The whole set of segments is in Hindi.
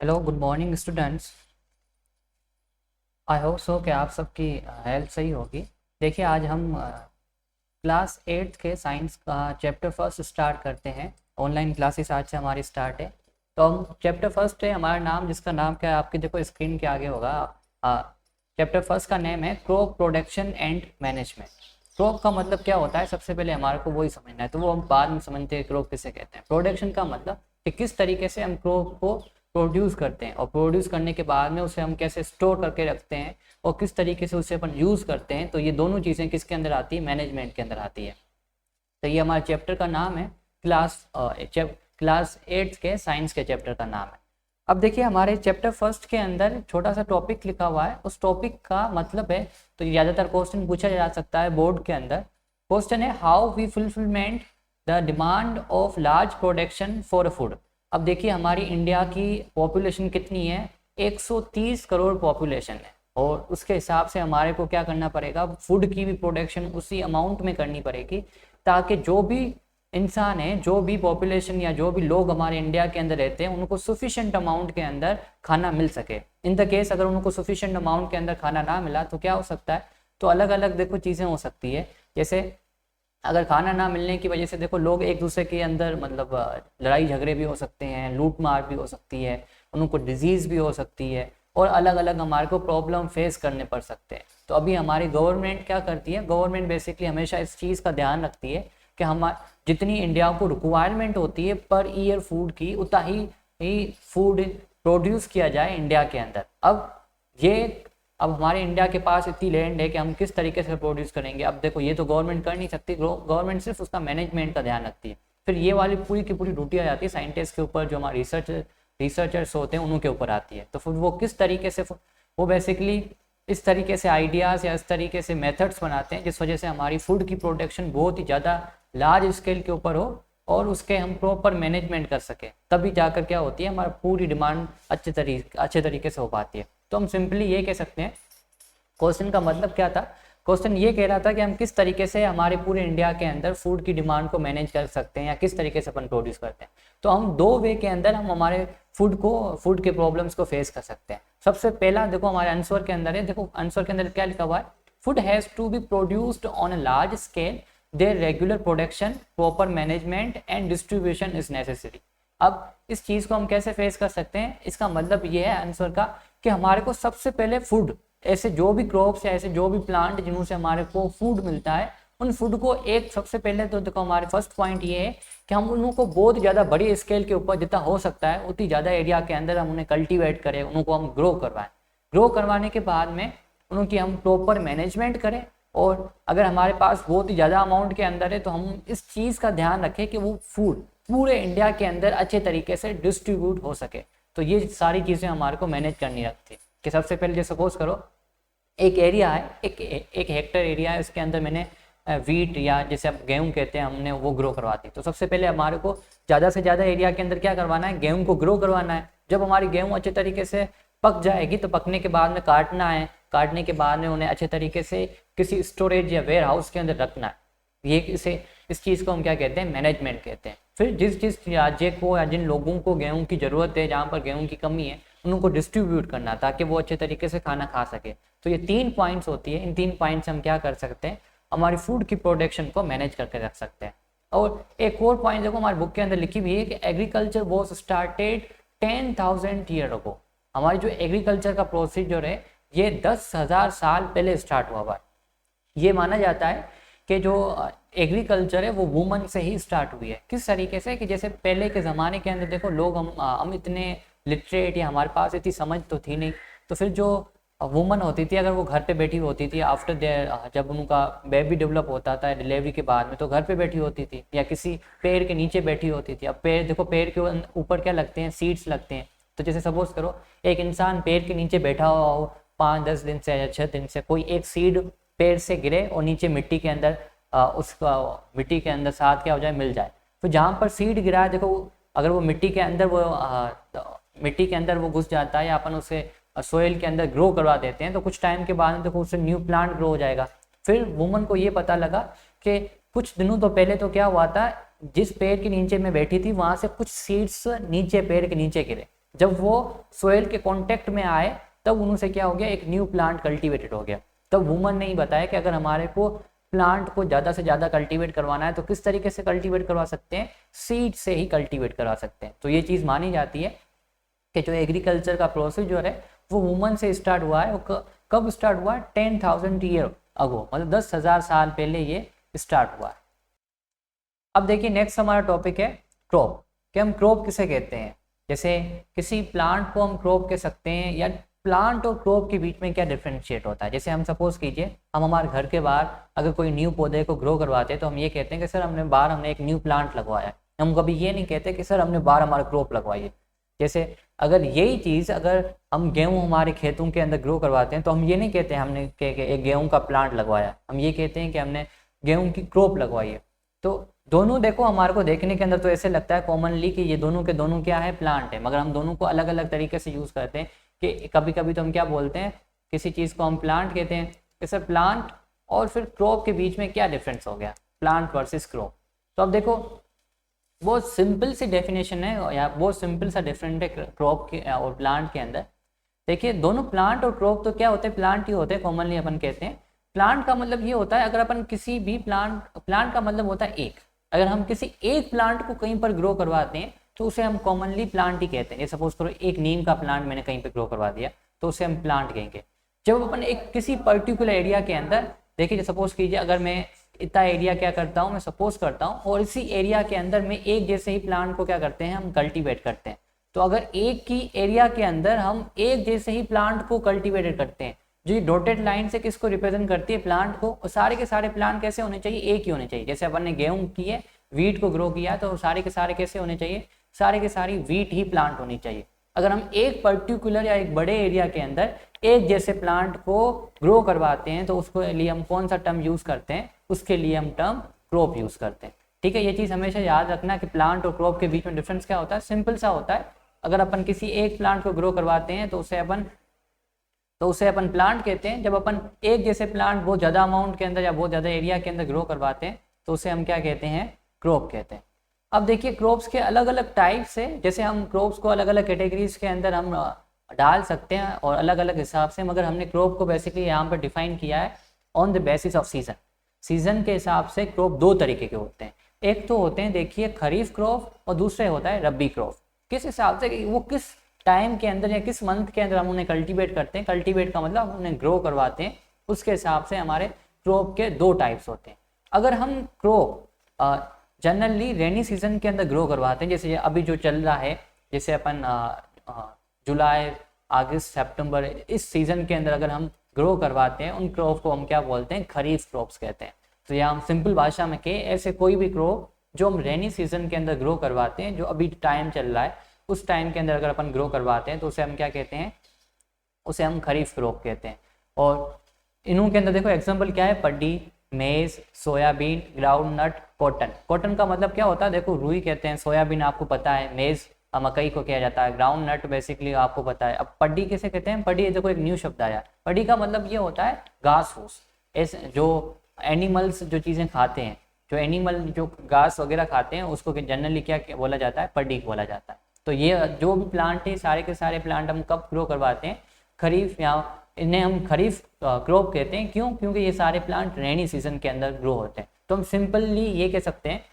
Hello good morning students. I hope so कि आप सबकी हेल्थ सही होगी। देखिए आज हम क्लास 8th के साइंस का चैप्टर फर्स्ट स्टार्ट करते हैं। ऑनलाइन क्लासेस आज से हमारी स्टार्ट है। तो हम चैप्टर फर्स्ट है हमारा नाम, जिसका नाम क्या है आपकी देखो स्क्रीन के आगे होगा। चैप्टर फर्स्ट का नेम है crop production and management. Crop का मतलब क्या होता है, सबसे पहले हमारे को वही समझना है, तो वो हम बाद में समझते हैं क्रॉप किसे कहते हैं। प्रोडक्शन का मतलब कि किस तरीके से हम क्रॉप को प्रोड्यूस करते हैं, और प्रोड्यूस करने के बाद में उसे हम कैसे स्टोर करके रखते हैं और किस तरीके से उसे अपन यूज़ करते हैं। तो ये दोनों चीज़ें किसके अंदर आती है, मैनेजमेंट के अंदर आती है। तो ये हमारे चैप्टर का नाम है, क्लास 8th के साइंस के चैप्टर का नाम है। अब देखिए हमारे चैप्टर फर्स्ट के अंदर छोटा सा टॉपिक लिखा हुआ है, उस टॉपिक का मतलब है, तो ज़्यादातर क्वेश्चन पूछा जा सकता है बोर्ड के अंदर। क्वेश्चन है how we fulfilment the demand of large production for food. अब देखिए हमारी इंडिया की पॉपुलेशन कितनी है, 130 करोड़ पॉपुलेशन है, और उसके हिसाब से हमारे को क्या करना पड़ेगा, फूड की भी प्रोडक्शन उसी अमाउंट में करनी पड़ेगी, ताकि जो भी इंसान है, जो भी पॉपुलेशन या जो भी लोग हमारे इंडिया के अंदर रहते हैं, उनको सफिशिएंट अमाउंट के अंदर खाना मिल सके। इन द केस अगर उनको सफिशिएंट अमाउंट के अंदर खाना ना मिला तो क्या हो सकता है, तो अलग अलग देखो चीज़ें हो सकती है। जैसे अगर खाना ना मिलने की वजह से देखो लोग एक दूसरे के अंदर मतलब लड़ाई झगड़े भी हो सकते हैं, लूट मार भी हो सकती है, उनको डिजीज़ भी हो सकती है, और अलग अलग हमारे को प्रॉब्लम फेस करने पड़ सकते हैं। तो अभी हमारी गवर्नमेंट क्या करती है, गवर्नमेंट बेसिकली हमेशा इस चीज़ का ध्यान रखती है कि हम जितनी इंडिया को रिक्वायरमेंट होती है पर ईयर फूड की, उतना ही फूड प्रोड्यूस किया जाए इंडिया के अंदर। अब हमारे इंडिया के पास इतनी लैंड है कि हम किस तरीके से प्रोड्यूस करेंगे। अब देखो ये तो गवर्नमेंट कर नहीं सकती, गवर्नमेंट सिर्फ उसका मैनेजमेंट का ध्यान रखती है। फिर ये वाली पूरी की पूरी ड्यूटी आ जाती है साइंटिस्ट के ऊपर, जो हमारे रिसर्चर्स होते हैं उनके ऊपर आती है। तो फिर वो किस तरीके से, वो बेसिकली इस तरीके से आइडियाज़ या इस तरीके से मेथड्स बनाते हैं जिस वजह से हमारी फूड की प्रोडक्शन बहुत ही ज़्यादा लार्ज स्केल के ऊपर हो और उसके हम प्रॉपर मैनेजमेंट कर सके, तभी जाकर क्या होती है, हमारी पूरी डिमांड अच्छे तरीके से हो पाती है। तो हम सिंपली ये कह सकते हैं, क्वेश्चन का मतलब क्या था, क्वेश्चन ये कह रहा था कि हम किस तरीके से हमारे पूरे इंडिया के अंदर फूड की डिमांड को मैनेज कर सकते हैं या किस तरीके से अपन प्रोड्यूस करते हैं। तो हम दो वे के अंदर हम हमारे फूड के प्रॉब्लम्स को फेस कर सकते हैं। सबसे पहला देखो हमारे आंसर के अंदर है, देखो आंसर के अंदर क्या लिखा हुआ है, food has to be produced on a large scale, their regular production, proper management and distribution is necessary. अब इस चीज़ को हम कैसे फेस कर सकते हैं, इसका मतलब ये है आंसर का कि हमारे को सबसे पहले फूड, ऐसे जो भी क्रॉप्स या ऐसे जो भी प्लांट जिनों से हमारे को फूड मिलता है, उन फूड को एक सबसे पहले तो देखो हमारे फर्स्ट पॉइंट ये है कि हम उनको बहुत ज़्यादा बड़ी स्केल के ऊपर जितना हो सकता है उतनी ज़्यादा एरिया के अंदर हम उन्हें कल्टीवेट करें, उनको हम ग्रो करवाएं। ग्रो करवाने के बाद में उनकी हम प्रॉपर मैनेजमेंट करें, और अगर हमारे पास बहुत ही ज़्यादा अमाउंट के अंदर है तो हम इस चीज़ का ध्यान रखें कि वो फूड पूरे इंडिया के अंदर अच्छे तरीके से डिस्ट्रीब्यूट हो सके। तो ये सारी चीज़ें हमारे को मैनेज करनी रखती है कि सबसे पहले जैसे सपोज करो एक एरिया है, एक हेक्टर एरिया है, उसके अंदर मैंने वीट या जैसे अब गेहूँ कहते हैं हमने वो ग्रो करवा दी। तो सबसे पहले हमारे को ज़्यादा से ज़्यादा एरिया के अंदर क्या करवाना है, गेहूँ को ग्रो करवाना है। जब हमारी गेहूँ अच्छे तरीके से पक जाएगी तो पकने के बाद में काटना है, काटने के बाद में उन्हें अच्छे तरीके से किसी स्टोरेज या वेयर हाउस के अंदर रखना है। ये इस चीज़ को हम क्या कहते हैं, मैनेजमेंट कहते हैं। फिर जिस राज्य को या जिन लोगों को गेहूं की ज़रूरत है, जहाँ पर गेहूं की कमी है, उनको डिस्ट्रीब्यूट करना ताकि वो अच्छे तरीके से खाना खा सके। तो ये 3 पॉइंट्स होती है, इन 3 पॉइंट्स हम क्या कर सकते हैं, हमारी फूड की प्रोडक्शन को मैनेज करके रख सकते हैं। और एक और पॉइंट देखो हमारी बुक के अंदर लिखी हुई है कि agriculture was started 10,000 year ago. हमारी जो एग्रीकल्चर का प्रोसीजर है ये 10,000 साल पहले स्टार्ट हुआ है। ये माना जाता है कि जो एग्रीकल्चर है वो वुमन से ही स्टार्ट हुई है। किस तरीके से कि जैसे पहले के ज़माने के अंदर देखो लोग हम इतने लिटरेट या हमारे पास इतनी समझ तो थी नहीं, तो फिर जो वुमन होती थी अगर वो घर पे बैठी होती थी आफ्टर देयर, जब उनका बेबी डेवलप होता था डिलीवरी के बाद में, तो घर पे बैठी होती थी या किसी पेड़ के नीचे बैठी होती थी। अब पेड़ देखो, पेड़ के ऊपर क्या लगते हैं, सीड्स लगते हैं। तो जैसे सपोज करो एक इंसान पेड़ के नीचे बैठा हुआ हो 5-10 दिन से या 6 दिन से, कोई एक सीड पेड़ से गिरे और नीचे मिट्टी के अंदर उसका मिट्टी के अंदर साथ क्या हो जाए, मिल जाए। तो जहाँ पर सीड गिरा है देखो, अगर वो मिट्टी के अंदर वो घुस जाता है या अपन उसे सोइल के अंदर ग्रो करवा देते हैं, तो कुछ टाइम के बाद देखो उससे न्यू प्लांट ग्रो हो जाएगा। फिर वुमन को ये पता लगा कि कुछ दिनों तो पहले तो क्या हुआ था, जिस पेड़ के नीचे मैं बैठी थी वहाँ से कुछ सीड्स नीचे पेड़ के नीचे गिरे। जब वो सोइल के कांटेक्ट में आए तब उनसे क्या हो गया, एक न्यू प्लांट कल्टीवेटेड हो गया। तब वुमन ने ही बताया कि अगर हमारे को प्लांट को ज़्यादा से ज़्यादा कल्टीवेट करवाना है तो किस तरीके से कल्टीवेट करवा सकते हैं, सीड से ही कल्टीवेट करवा सकते हैं। तो ये चीज़ मानी जाती है कि जो एग्रीकल्चर का प्रोसीजर है वो वुमन से स्टार्ट हुआ है। वो कब स्टार्ट हुआ है, 10,000 ईयर अगो, मतलब 10,000 साल पहले ये स्टार्ट हुआ है। अब देखिए नेक्स्ट हमारा टॉपिक है क्रॉप, कि हम क्रॉप किसे कहते हैं। जैसे किसी प्लांट को हम क्रॉप कह सकते हैं, या प्लांट और क्रॉप के बीच में क्या डिफरेंशिएट होता है। जैसे हम सपोज कीजिए हम हमारे घर के बाहर अगर कोई न्यू पौधे को ग्रो करवाते हैं तो हम ये कहते हैं कि सर हमने एक न्यू प्लांट लगवाया है। हम कभी ये नहीं कहते कि सर हमने बाहर हमारा क्रॉप लगवाई है। जैसे अगर यही चीज़ अगर हम गेहूँ हमारे खेतों के अंदर ग्रो करवाते हैं तो हम ये नहीं कहते हमने एक गेहूँ का प्लांट लगवाया, हम ये कहते हैं कि हमने गेहूँ की क्रॉप लगवाई है। तो दोनों देखो हमारे को देखने के अंदर तो ऐसे लगता है कॉमनली कि ये दोनों के दोनों क्या है, प्लांट है, मगर हम दोनों को अलग अलग तरीके से यूज़ करते हैं। कि कभी कभी तो हम क्या बोलते हैं, किसी चीज़ को हम प्लांट कहते हैं। जैसे प्लांट और फिर क्रॉप के बीच में क्या डिफरेंस हो गया, प्लांट वर्सेस क्रॉप। तो अब देखो बहुत सिंपल सी डेफिनेशन है या बहुत सिंपल सा डिफरेंट है क्रॉप के और प्लांट के अंदर। देखिए दोनों प्लांट और क्रॉप तो क्या होते हैं, प्लांट ही होते हैं, कॉमनली अपन कहते हैं। प्लांट का मतलब ये होता है अगर अपन किसी भी प्लांट का मतलब होता है एक, अगर हम किसी एक प्लांट को कहीं पर ग्रो करवाते हैं तो उसे हम कॉमनली प्लांट ही कहते हैं। सपोज करो एक नीम का प्लांट मैंने कहीं पे ग्रो करवा दिया तो उसे हम प्लांट कहेंगे। जब अपन एक किसी पर्टिकुलर एरिया के अंदर देखिए, सपोज कीजिए अगर मैं इतना एरिया क्या करता हूँ, मैं सपोज करता हूँ और इसी एरिया के अंदर में एक जैसे ही प्लांट को क्या करते हैं, हम कल्टीवेट करते हैं। तो अगर एक ही एरिया के अंदर हम एक जैसे ही प्लांट को कल्टीवेट करते हैं, जो ये डॉटेड लाइन से किसको रिप्रेजेंट करती है, प्लांट को, और सारे के सारे प्लांट कैसे होने चाहिए, एक ही होने चाहिए। जैसे अपन ने गेहूं की है, वीट को ग्रो किया तो सारे के सारे कैसे होने चाहिए, सारे के सारी वीट ही प्लांट होनी चाहिए। अगर हम एक पर्टिकुलर या एक बड़े एरिया के अंदर एक जैसे प्लांट को ग्रो करवाते हैं तो उसके लिए हम कौन सा टर्म यूज करते हैं, उसके लिए हम टर्म क्रॉप यूज करते हैं। ठीक है, ये चीज़ हमेशा याद रखना कि प्लांट और क्रॉप के बीच में डिफरेंस क्या होता है, सिंपल सा होता है। अगर अपन किसी एक प्लांट को ग्रो करवाते हैं तो उसे अपन प्लांट कहते हैं। जब अपन एक जैसे प्लांट बहुत ज़्यादा अमाउंट के अंदर या बहुत ज़्यादा एरिया के अंदर ग्रो करवाते हैं तो उसे हम क्या कहते हैं, क्रॉप कहते हैं। अब देखिए क्रॉप्स के अलग अलग टाइप्स है, जैसे हम क्रॉप्स को अलग अलग कैटेगरीज के अंदर हम डाल सकते हैं और अलग अलग हिसाब से, मगर हमने क्रॉप को बेसिकली यहाँ पर डिफाइन किया है on the basis off season. Season के हिसाब से क्रॉप दो तरीके के होते हैं, एक तो होते हैं देखिए खरीफ क्रॉप और दूसरे होता है रबी क्रॉप। किस हिसाब से कि वो किस टाइम के अंदर या किस मंथ के अंदर हम उन्हें कल्टीवेट करते हैं, कल्टीवेट का मतलब उन्हें ग्रो करवाते हैं, उसके हिसाब से हमारे क्रॉप के दो टाइप्स होते हैं। अगर हम क्रॉप जनरली रेनी सीजन के अंदर ग्रो करवाते हैं, जैसे अभी जो चल रहा है, जैसे अपन जुलाई अगस्त सितंबर इस सीजन के अंदर अगर हम ग्रो करवाते हैं, उन क्रॉप को हम क्या बोलते हैं, खरीफ क्रॉप्स कहते हैं। तो यहाँ हम सिंपल भाषा में कहें, ऐसे कोई भी क्रॉप जो हम रेनी सीजन के अंदर ग्रो करवाते हैं, जो अभी टाइम चल रहा है उस टाइम के अंदर अगर अपन ग्रो करवाते हैं तो उसे हम क्या कहते हैं, उसे हम खरीफ क्रॉप कहते हैं। और इन्हों के अंदर देखो एग्जाम्पल क्या है, paddy, maize, soybean, groundnut, cotton. Cotton का मतलब क्या होता है, देखो रुई कहते हैं, सोयाबीन आपको पता है, मेज मकई को किया जाता है, ग्राउंड नट बेसिकली आपको पता है। अब पड्डी किसे कहते हैं, पड्डी देखो एक न्यू शब्द आया, पड्डी का मतलब ये होता है घास फूस, ऐसे जो एनिमल्स जो चीज़ें खाते हैं, जो एनिमल जो घास वगैरह खाते हैं उसको जनरली क्या बोला जाता है, पड्डी बोला जाता है। तो ये जो भी प्लांट है, सारे के सारे प्लांट हम कब ग्रो करवाते हैं, खरीफ, या इन्हें हम खरीफ क्रॉप कहते हैं। क्यों, क्योंकि ये सारे प्लांट रेनी सीजन के अंदर ग्रो होते हैं। तो हम सिंपली ये कह सकते हैं,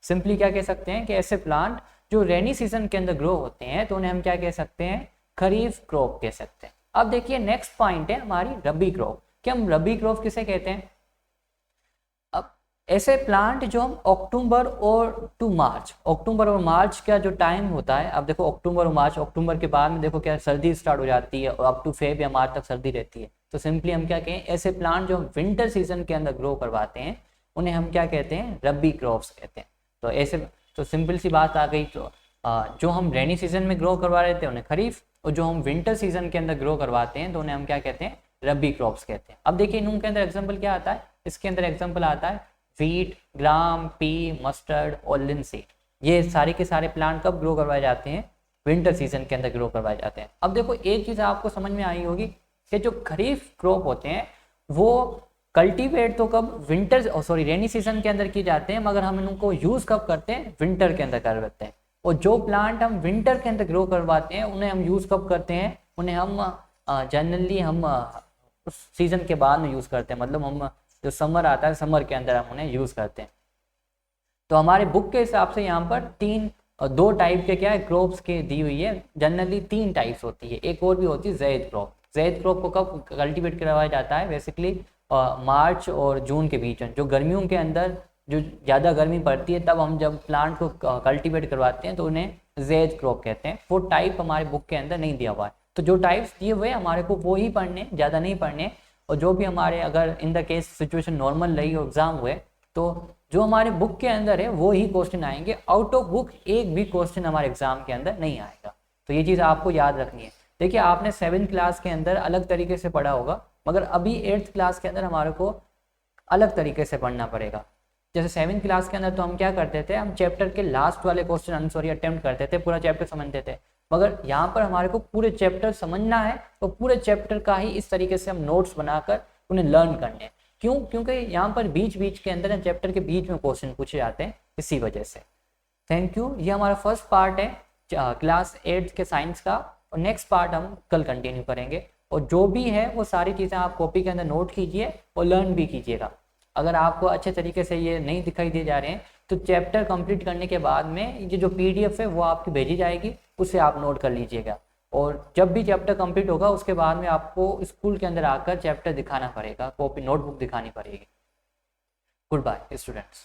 सिंपली क्या कह सकते हैं कि ऐसे प्लांट जो रेनी सीजन के अंदर ग्रो होते हैं तो उन्हें हम क्या कह सकते हैं, खरीफ क्रॉप कह सकते हैं। अब देखिए नेक्स्ट पॉइंट है हमारी रबी क्रॉप, कि हम रबी क्रॉप किसे कहते हैं। अब ऐसे प्लांट जो हम अक्टूबर और मार्च का जो टाइम होता है, अब देखो अक्टूबर और मार्च, अक्टूबर के बाद में देखो क्या सर्दी स्टार्ट हो जाती है और अप टू फेब या मार्च तक सर्दी रहती है। तो सिंपली हम क्या कहें, ऐसे प्लांट जो हम विंटर सीजन के अंदर ग्रो करवाते हैं उन्हें हम क्या कहते हैं, रबी क्रॉप्स कहते हैं। तो ऐसे तो सिंपल सी बात आ गई। तो जो हम रेनी सीजन में ग्रो करवा रहे थे उन्हें खरीफ, और जो हम विंटर सीजन के अंदर ग्रो करवाते हैं तो उन्हें हम क्या कहते हैं, रबी क्रॉप्स कहते हैं। अब देखिए इनके अंदर एग्जाम्पल क्या आता है, इसके अंदर एग्जाम्पल आता है वीट, ग्राम, पी, मस्टर्ड और लिनसीड। ये सारे के सारे प्लांट कब ग्रो करवाए जाते हैं, विंटर सीजन के अंदर ग्रो करवाए जाते हैं। अब देखो एक चीज़ आपको समझ में आई होगी कि जो खरीफ क्रॉप होते हैं वो कल्टीवेट तो कब रेनी सीजन के अंदर की जाते हैं, मगर हम इनको यूज़ कब करते हैं, विंटर के अंदर करते हैं। और जो प्लांट हम विंटर के अंदर ग्रो करवाते हैं उन्हें हम यूज़ कब करते हैं, उन्हें हम जनरली हम उस सीज़न के बाद में यूज़ करते हैं, मतलब हम जो समर आता है समर के अंदर हम उन्हें यूज़ करते हैं। तो हमारे बुक के हिसाब से यहाँ पर दो टाइप के क्या है क्रॉप्स के दी हुई है, जनरली 3 टाइप्स होती है, एक और भी होती है ज़ैद क्रॉप। ज़ैद क्रॉप को कब कल्टीवेट करवाया जाता है, बेसिकली मार्च और जून के बीच में, जो गर्मियों के अंदर जो ज़्यादा गर्मी पड़ती है तब हम जब प्लांट को कल्टीवेट करवाते हैं तो उन्हें ज़ैद क्रॉप कहते हैं। वो टाइप हमारे बुक के अंदर नहीं दिया हुआ है, तो जो टाइप्स दिए हुए हमारे को वो ही पढ़ने, ज़्यादा नहीं पढ़ने। और जो भी हमारे अगर in the case situation normal रही और एग्जाम हुए तो जो हमारे बुक के अंदर है वो ही क्वेश्चन आएंगे, आउट ऑफ बुक एक भी क्वेश्चन हमारे एग्जाम के अंदर नहीं आएगा। तो ये चीज़ आपको याद रखनी है। देखिए आपने 7th क्लास के अंदर अलग तरीके से पढ़ा होगा, मगर अभी 8th क्लास के अंदर हमारे को अलग तरीके से पढ़ना पड़ेगा। जैसे 7th क्लास के अंदर तो हम क्या करते थे, हम चैप्टर के लास्ट वाले क्वेश्चन आंसर अटेम्प्ट करते थे, पूरा चैप्टर समझते थे। मगर यहाँ पर हमारे को पूरे चैप्टर समझना है तो पूरे चैप्टर का ही इस तरीके से हम नोट्स बनाकर उन्हें लर्न करने हैं। क्यों? क्योंकि यहाँ पर बीच बीच के अंदर चैप्टर के बीच में क्वेश्चन पूछे जाते हैं, इसी वजह से। Thank you. ये हमारा फर्स्ट पार्ट है क्लास 8 के साइंस का, और नेक्स्ट पार्ट हम कल कंटिन्यू करेंगे। और जो भी है वो सारी चीज़ें आप कॉपी के अंदर नोट कीजिए और लर्न भी कीजिएगा। अगर आपको अच्छे तरीके से ये नहीं दिखाई दे जा रहे हैं तो चैप्टर कंप्लीट करने के बाद में ये जो PDF है वो आपकी भेजी जाएगी, उसे आप नोट कर लीजिएगा। और जब भी चैप्टर कंप्लीट होगा उसके बाद में आपको स्कूल के अंदर आकर चैप्टर दिखाना पड़ेगा, कॉपी नोटबुक दिखानी पड़ेगी। Goodbye students.